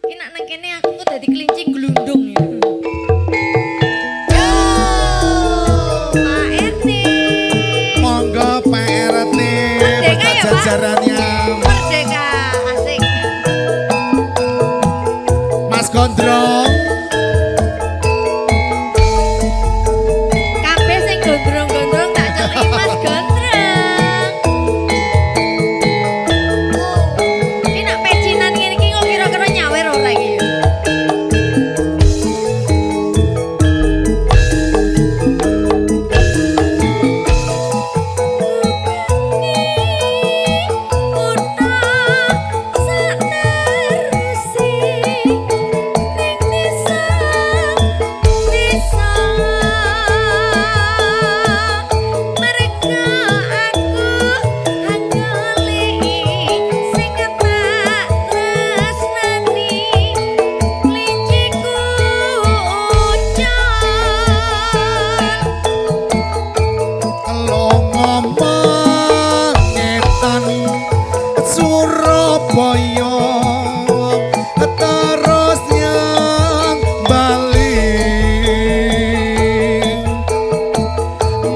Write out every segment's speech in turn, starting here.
Ki nak nang kene aku kok dadi kelinci glundung ya. Pak RT. Monggo Pak RT Merdeka ya, Pak? jajarannya. Merdeka, asik. Mas Gondrong. Kabeh sing gondrong-gondrong tak celiki Mas Gondrong. Ki nak pecinan ngene iki kok kira-kira nyawer ora iki ya? Surabaya terus yang Bali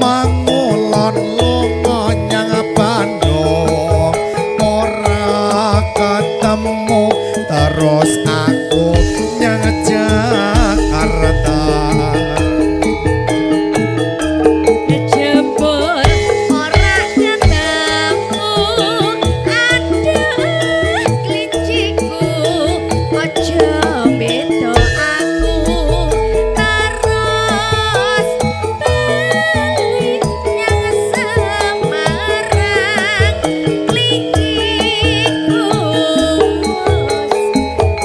mangulon lunga nyang Bandung ora ketemu terus aku nyang Jakarta. Jebul ora ketemu aduh klinciku aja beda aku terus bali nyang Semarang klinciku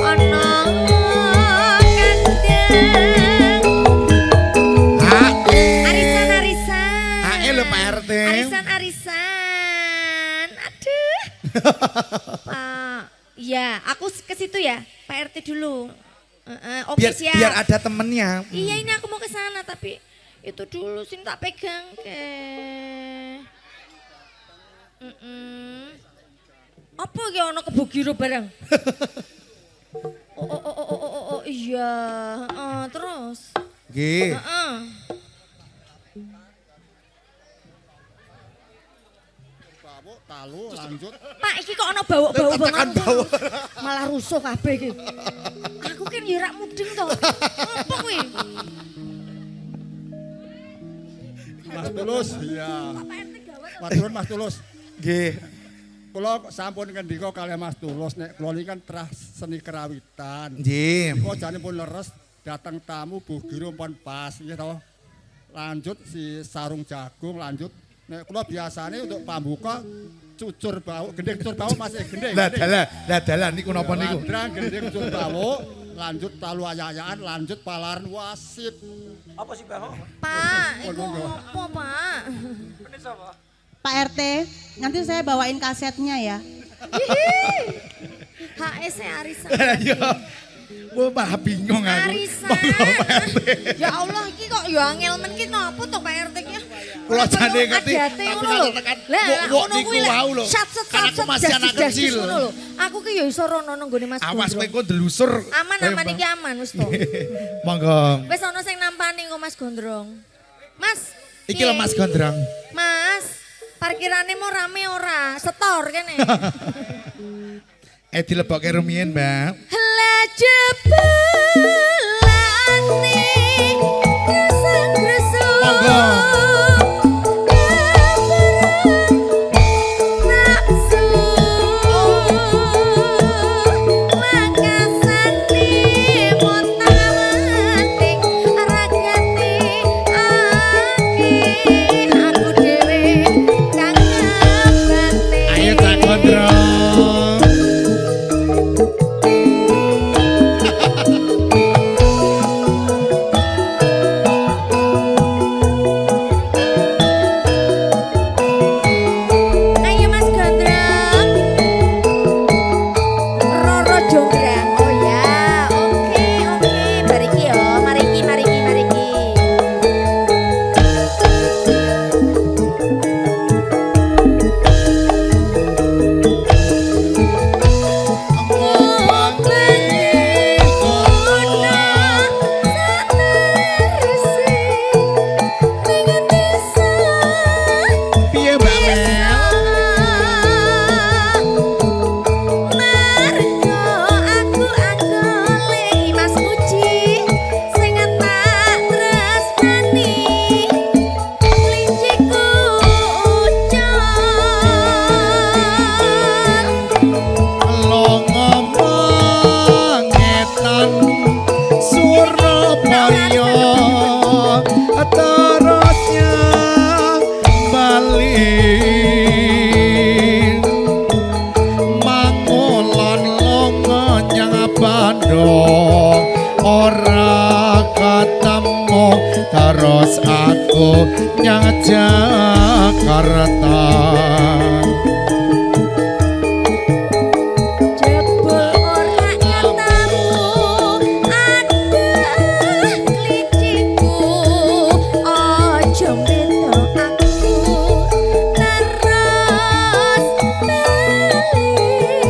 ana kandang arisan-arisan. Hae lho Pak RT. Arisan-arisan. Aduh. Pak, iya, aku ke situ ya. Pak RT dulu. Oke, Biar siap. biar ada temennya. Iya, ini aku mau ke sana tapi itu dulu sing tak pegang ke. Apa ya ono kebogiro barang? Oh, iya. Terus. Nggih. Heeh. Talu lanjut. Pak, iki kok ono bau-bau Tekan banget. bau. Malah rusuh kabeh iki. Aku kan ya rak mudeng to. Apa kuwi? Mas Tulus, iya. Pak RT gawat. Matur Mas Tulus. Nggih. Kula sampun ngendika kalian Mas Tulus nek kula niki kan terah seni kerawitan. Nggih. Kok jane pun leres datang tamu Bu Giro pun pas nggih to. Lanjut si sarung jagung lanjut nek kula biasane untuk pambuka cucur bau, gendeng cucur bau masih gendeng. Lah dalan niku napa niku? Landrang gendeng cucur bau, lanjut talu ayayaan, lanjut palaran wasit. Pak, iku apa, Pak? Pak RT, nanti saya bawain kasetnya ya. HS arisan. Iya. Wah, malah bingung aku. Arisan. Ya Allah, iki kok ya angel men ki napa to Pak RT ki? Kula jane ngerti. Adate Tapi ngono lho. tekan Lah, wok ngono niku kuwi lek wau lho. sat-set Kan aku masih anak kecil. Aku ki ya iso rono nang nggone Mas Awas kowe Gondrong. engko delusur. Aman iki aman wis to. Monggo. Wis ana sing nampani kok Mas Gondrong. Mas. Iki lho Mas Gondrong. Mas, parkirane mau rame ora? Setor kene. Dilebokke rumiyin, Mbak. Lah jebulane gresek-gresek. Monggo. Nafsu makasane montang-manting ragati ati aku dhewe kang ngabate. Ayo Cak Gondrong. Jakarta. Jebul ora katamu aduh kliciku aja beda aku terus bali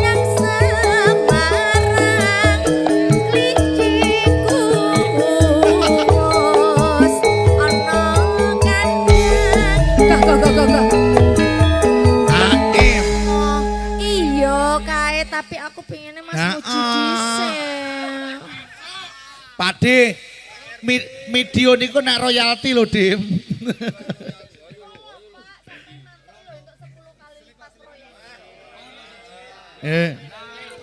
yang Semarang kliciku wis ana kandang Aim. Oh, iya kae tapi aku pengennya Mas Nah, Muji dhisik. Pakde, video niku nak royalti lho, Dim.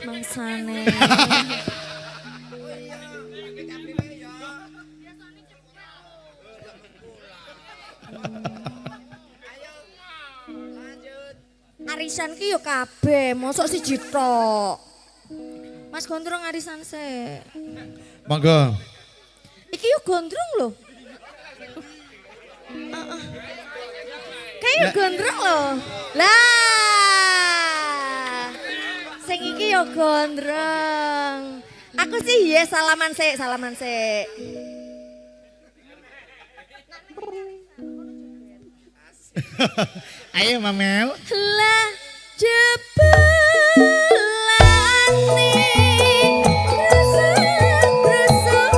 Mangsane. Arisan ki yo kabeh, mosok siji tok. Mas Gondrong arisan sik. Monggo. Iki yo gondrong lho. Kayak gondrong lho. Lah. Sing iki yo gondrong. Aku sih ya salaman sik, salaman sik. Ayo Mamel. Lah jebelane rusuk-rusuk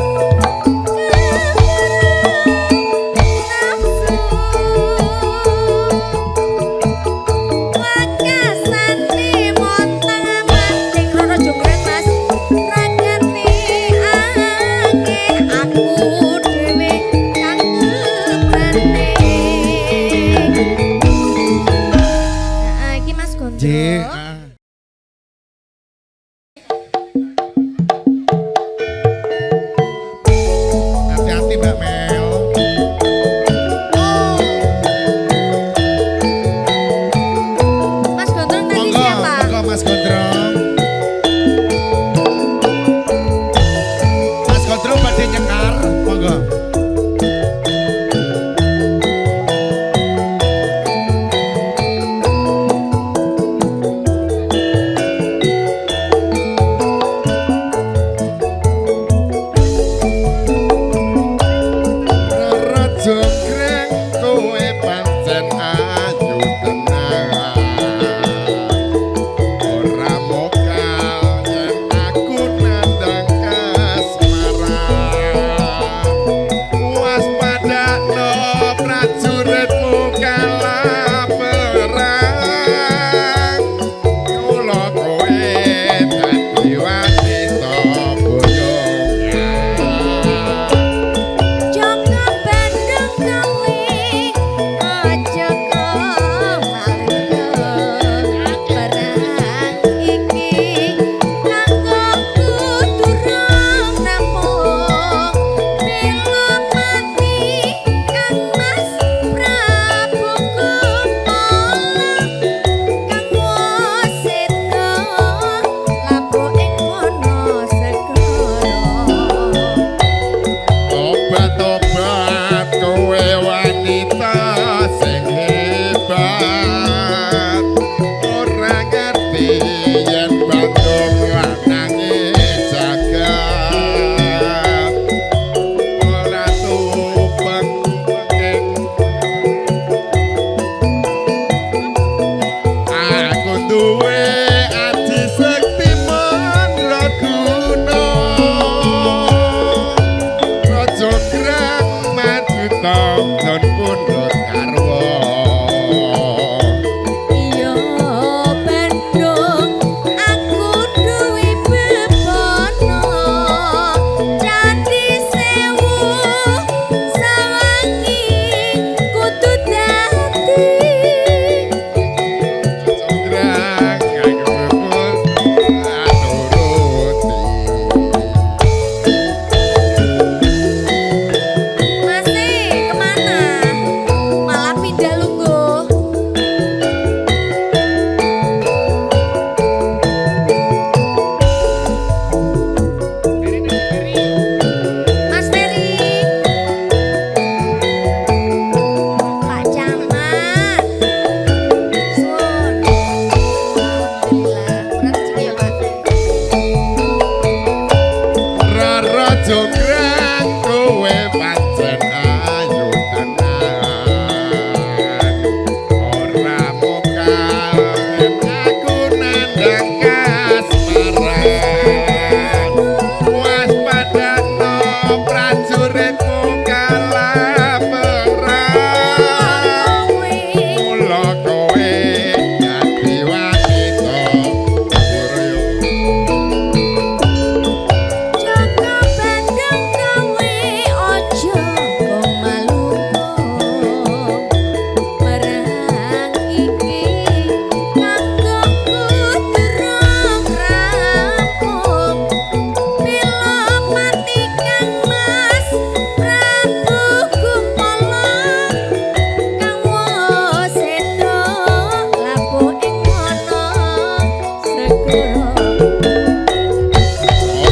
wakasane montang mancing rono jongret Mas ra ngerti aku dhewe cakepane. Iki Mas Gondrong. J.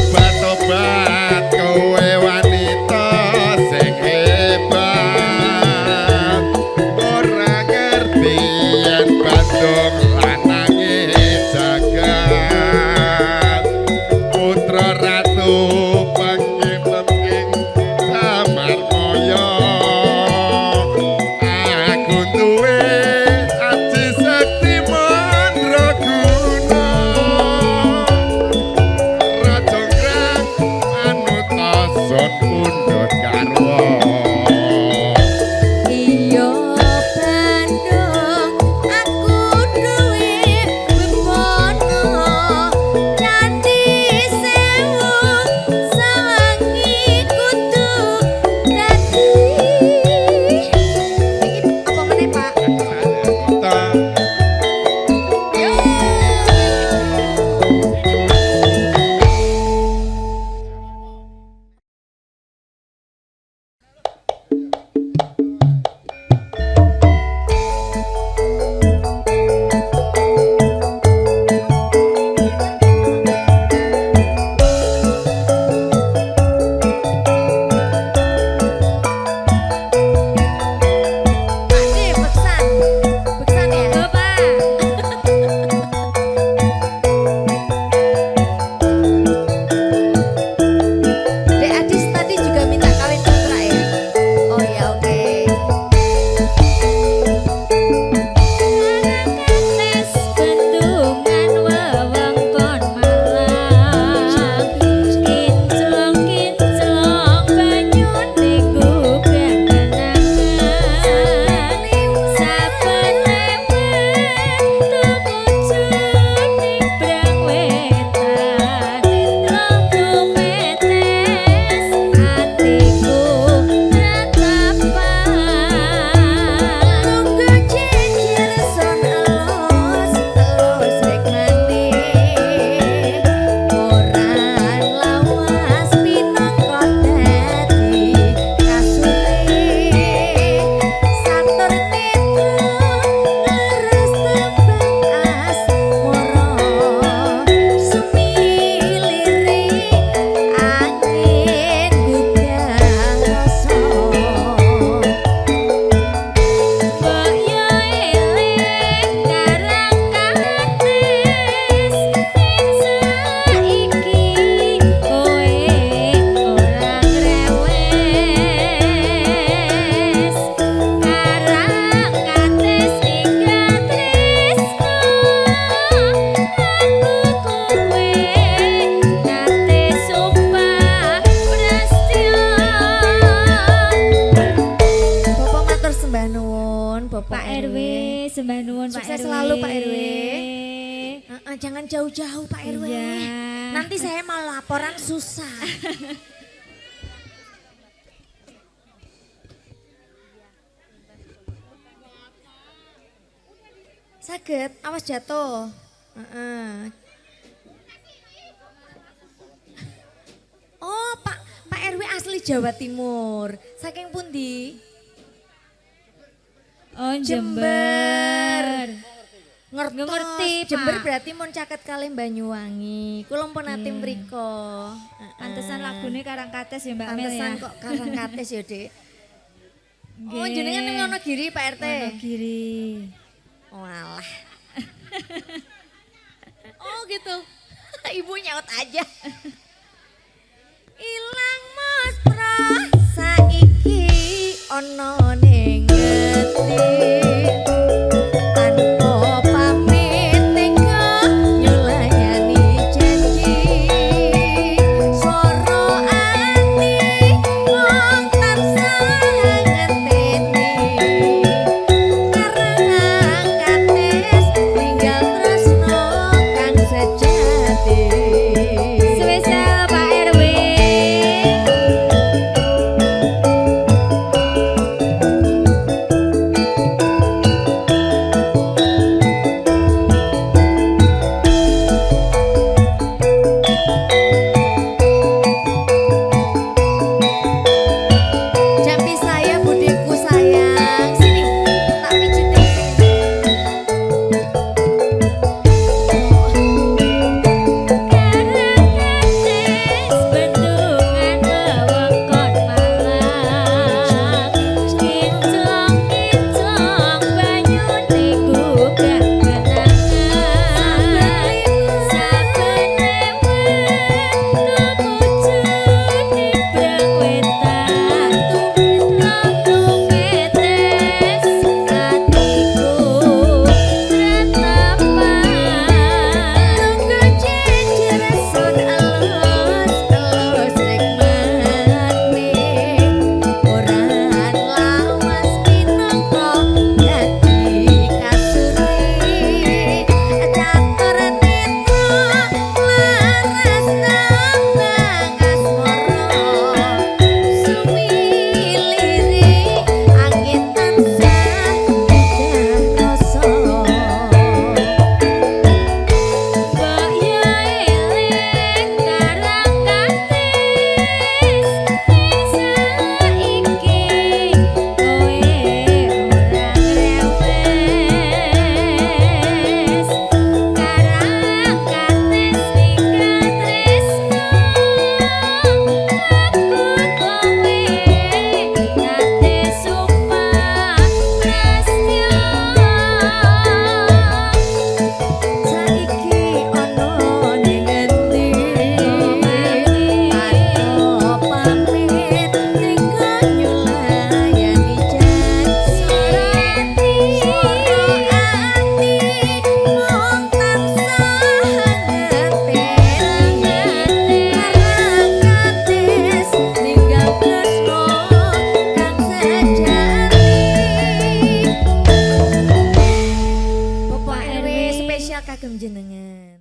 Obat-obat kowe wanita sing hebat ora ngerti yen Bandung lanange jagat putra ratu pengking-pengking samar moyo aku duwe aji sakti mandraguna Rajonggrang manut son pundhut garwa Iya Bandung aku duwe bebono Candi Sewu sawangi kudu dadi Iki apa meneh Pak? kita Yo. Pak nih, beksan. Beksan ya? Bapak. Dek Adis tadi juga minta kawin putra ya? Oh ya oke. Tetes bendungan wewengkon Malang Kinclong-kinclong banyune gubeng kenangan Saben lewat tumuju nyebrang wetan Lombo metes atiku ratapan Tunggu jejer son elus rek mandi Orang lawas pinangka dadi kasure Satur netra leres tembang asmara Sumiliring angin gugah rasa Mbok yo eling karang kates saiki kowe ora grewes karang kates inggih tresno aku kowe nate sumpah prastya Bapak matur sembah nuwun, Bapak RW. Sembah nuwun Pak Sukses RW. selalu Pak RW. Jangan jauh-jauh Pak RW. Iya. Nanti saya mau laporan susah. Saged, awas jatuh. Oh, Pak RW asli Jawa Timur. Saking pundi? Oh, Jember. Ngerti, Ngerti, Pak. Jember berarti mun caket kalih Banyuwangi. Kula pun nate mriko. Pantesan lagune Karang Kates ya Mbak Mel ya. Pantesan kok Karang Kates ya, Dik. Oh, Nggih. jenengan ning Wonogiri, Pak RT. Wonogiri. Oh, alah. Oh, gitu. Ibu nyaut aja. Ilang mas pra saiki ana